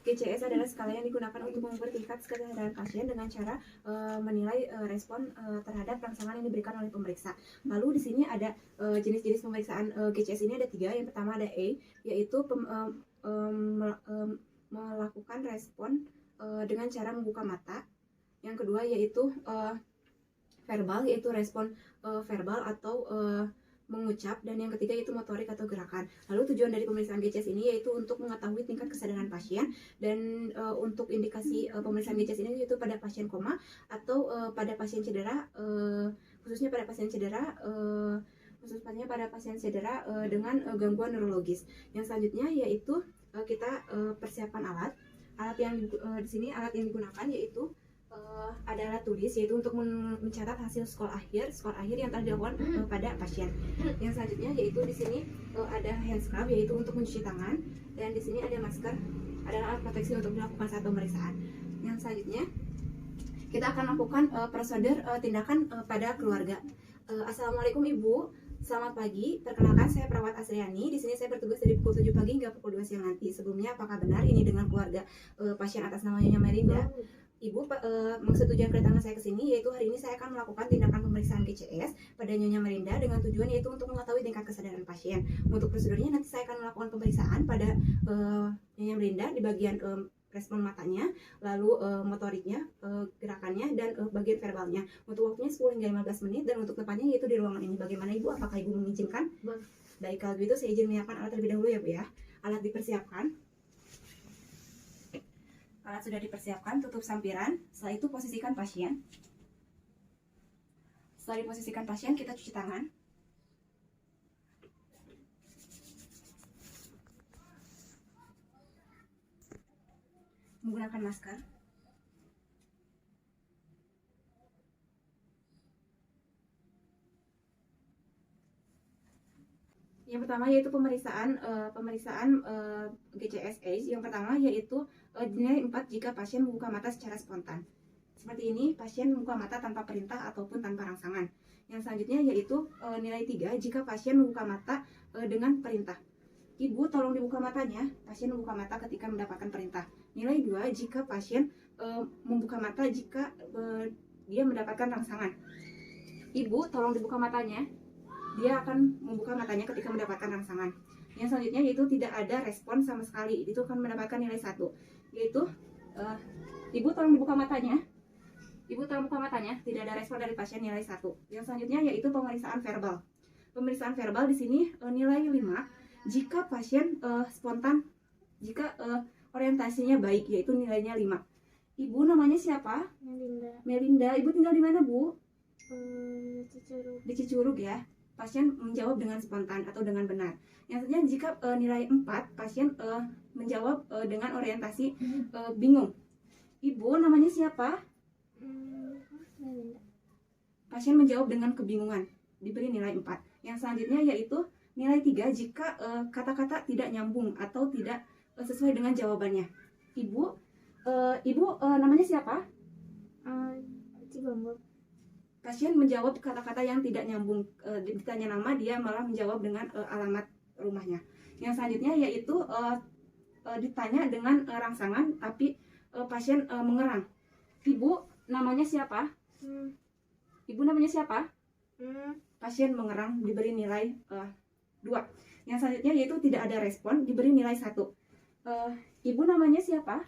GCS adalah skala yang digunakan untuk mengukur tingkat kesadaran pasien dengan cara menilai respon terhadap rangsangan yang diberikan oleh pemeriksa. Lalu di sini ada jenis-jenis pemeriksaan GCS ini ada 3. Yang pertama ada A, yaitu melakukan respon dengan cara membuka mata. Yang kedua yaitu verbal, yaitu respon verbal atau mengucap, dan yang ketiga itu motorik atau gerakan. Lalu tujuan dari pemeriksaan GCS ini yaitu untuk mengetahui tingkat kesadaran pasien, dan untuk indikasi pemeriksaan GCS ini yaitu pada pasien koma atau pada pasien cedera, khususnya pada pasien cedera dengan gangguan neurologis. Yang selanjutnya yaitu kita persiapan alat yang di sini alat yang digunakan yaitu adalah tulis, yaitu untuk mencatat hasil skor akhir yang telah dilakukan pada pasien. Yang selanjutnya yaitu di sini ada hand scrub, yaitu untuk mencuci tangan, dan di sini ada masker, adalah alat proteksi untuk dilakukan saat pemeriksaan. Yang selanjutnya kita akan melakukan prosedur tindakan pada keluarga. Assalamualaikum Ibu, selamat pagi. Perkenalkan, saya perawat Asriani. Di sini saya bertugas dari pukul 7 pagi hingga pukul 2 siang nanti. Sebelumnya, apakah benar ini dengan keluarga pasien atas nama Nyonya Melinda? Ibu, maksud tujuan kedatangan saya ke sini yaitu hari ini saya akan melakukan tindakan pemeriksaan GCS pada Nyonya Melinda dengan tujuan yaitu untuk mengetahui tingkat kesadaran pasien. Untuk prosedurnya nanti saya akan melakukan pemeriksaan pada Nyonya Melinda di bagian respon matanya, lalu motoriknya, gerakannya, dan bagian verbalnya. Untuk waktunya 10 hingga 15 menit, dan untuk tempatnya yaitu di ruangan ini. Bagaimana Ibu? Apakah Ibu mengizinkan? Baik, kalau begitu saya izin menyiapkan alat terlebih dahulu ya Bu ya. Alat dipersiapkan. Alat sudah dipersiapkan, tutup sampiran. Setelah itu posisikan pasien. Setelah diposisikan pasien, kita cuci tangan. Menggunakan masker. Yang pertama yaitu pemeriksaan GCS ACE. Yang pertama yaitu nilai 4 jika pasien membuka mata secara spontan. Seperti ini, pasien membuka mata tanpa perintah ataupun tanpa rangsangan. Yang selanjutnya yaitu nilai 3 jika pasien membuka mata dengan perintah. Ibu, tolong dibuka matanya. Pasien membuka mata ketika mendapatkan perintah. Nilai 2 jika pasien membuka mata jika dia mendapatkan rangsangan. Ibu, tolong dibuka matanya. Dia akan membuka matanya ketika mendapatkan rangsangan. Yang selanjutnya yaitu tidak ada respon sama sekali. Itu akan mendapatkan nilai 1. Yaitu Ibu, tolong dibuka matanya. Ibu, tolong buka matanya. Tidak ada respon dari pasien, nilai 1. Yang selanjutnya yaitu pemeriksaan verbal. Pemeriksaan verbal di sini nilai 5 jika pasien spontan, jika orientasinya baik, yaitu nilainya 5. Ibu, namanya siapa? Melinda. Ibu tinggal di mana, Bu? Di Cicurug ya. Pasien menjawab dengan spontan atau dengan benar. Yang selanjutnya jika nilai 4, pasien menjawab dengan orientasi bingung. Ibu, namanya siapa? Pasien menjawab dengan kebingungan, diberi nilai 4. Yang selanjutnya yaitu nilai 3 jika kata-kata tidak nyambung atau tidak sesuai dengan jawabannya. Ibu, namanya siapa? Cibambok. Pasien menjawab kata-kata yang tidak nyambung, ditanya nama, dia malah menjawab dengan alamat rumahnya. Yang selanjutnya yaitu ditanya dengan rangsangan, tapi pasien mengerang. Ibu, namanya siapa? Ibu, namanya siapa? Pasien mengerang, diberi nilai 2. Yang selanjutnya yaitu tidak ada respon, diberi nilai 1. Ibu, namanya siapa?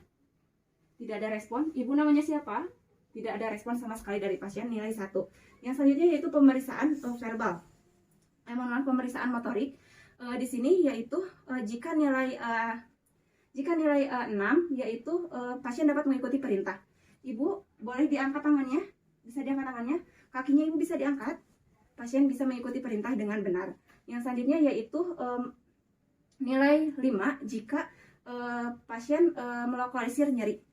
Tidak ada respon. Ibu, namanya siapa? Tidak ada respon sama sekali dari pasien, nilai 1. Yang selanjutnya yaitu pemeriksaan verbal. Pemeriksaan motorik. Di sini yaitu jika nilai 6 yaitu pasien dapat mengikuti perintah. Ibu, boleh diangkat tangannya? Bisa diangkat tangannya? Kakinya Ibu bisa diangkat? Pasien bisa mengikuti perintah dengan benar. Yang selanjutnya yaitu nilai 5 jika pasien melokalisir nyeri.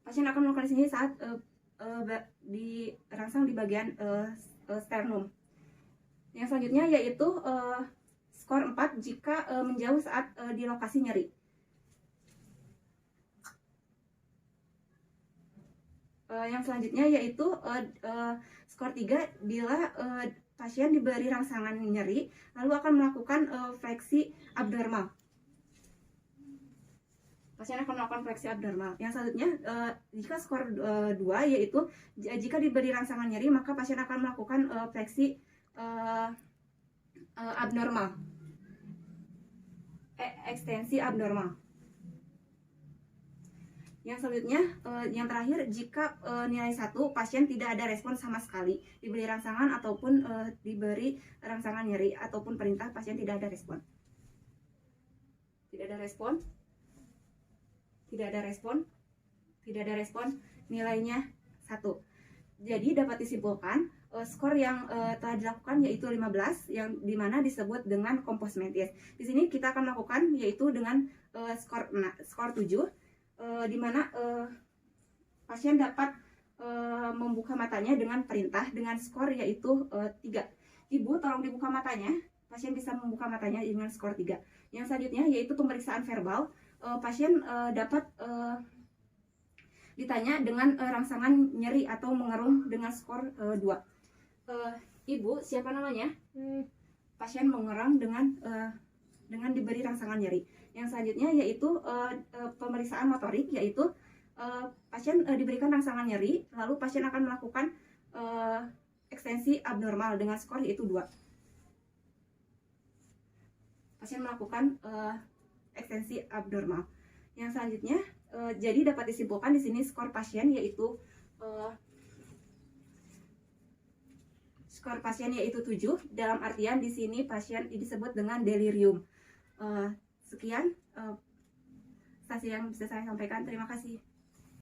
Pasien akan melokalisir nyeri saat dirangsang di bagian sternum. Yang selanjutnya yaitu skor 4 jika menjauh saat di lokasi nyeri. Yang selanjutnya yaitu skor 3 bila pasien diberi rangsangan nyeri, lalu akan melakukan fleksi abnormal. Pasien akan melakukan fleksi abnormal. Yang selanjutnya, jika skor 2, yaitu jika diberi rangsangan nyeri, maka pasien akan melakukan fleksi abnormal, ekstensi abnormal. Yang selanjutnya, yang terakhir, jika nilai 1, pasien tidak ada respon sama sekali, diberi rangsangan ataupun diberi rangsangan nyeri ataupun perintah, pasien tidak ada respon. Tidak ada respon, tidak ada respon, tidak ada respon, nilainya 1. Jadi dapat disimpulkan skor yang telah dilakukan yaitu 15, yang dimana disebut dengan komposmentis. Di sini kita akan melakukan yaitu dengan skor 7, dimana pasien dapat membuka matanya dengan perintah dengan skor yaitu 3. Ibu tolong dibuka matanya, pasien bisa membuka matanya dengan skor 3. Yang selanjutnya yaitu pemeriksaan verbal, pasien dapat ditanya dengan rangsangan nyeri atau mengerung dengan skor 2. Ibu, siapa namanya? Pasien mengerang dengan diberi rangsangan nyeri. Yang selanjutnya yaitu pemeriksaan motorik, yaitu pasien diberikan rangsangan nyeri, lalu pasien akan melakukan ekstensi abnormal dengan skor yaitu 2. Pasien melakukan ekstensi abnormal. Yang selanjutnya, jadi dapat disimpulkan di sini skor pasien yaitu 7, dalam artian di sini pasien disebut dengan delirium. Sekian stasi yang bisa saya sampaikan. Terima kasih.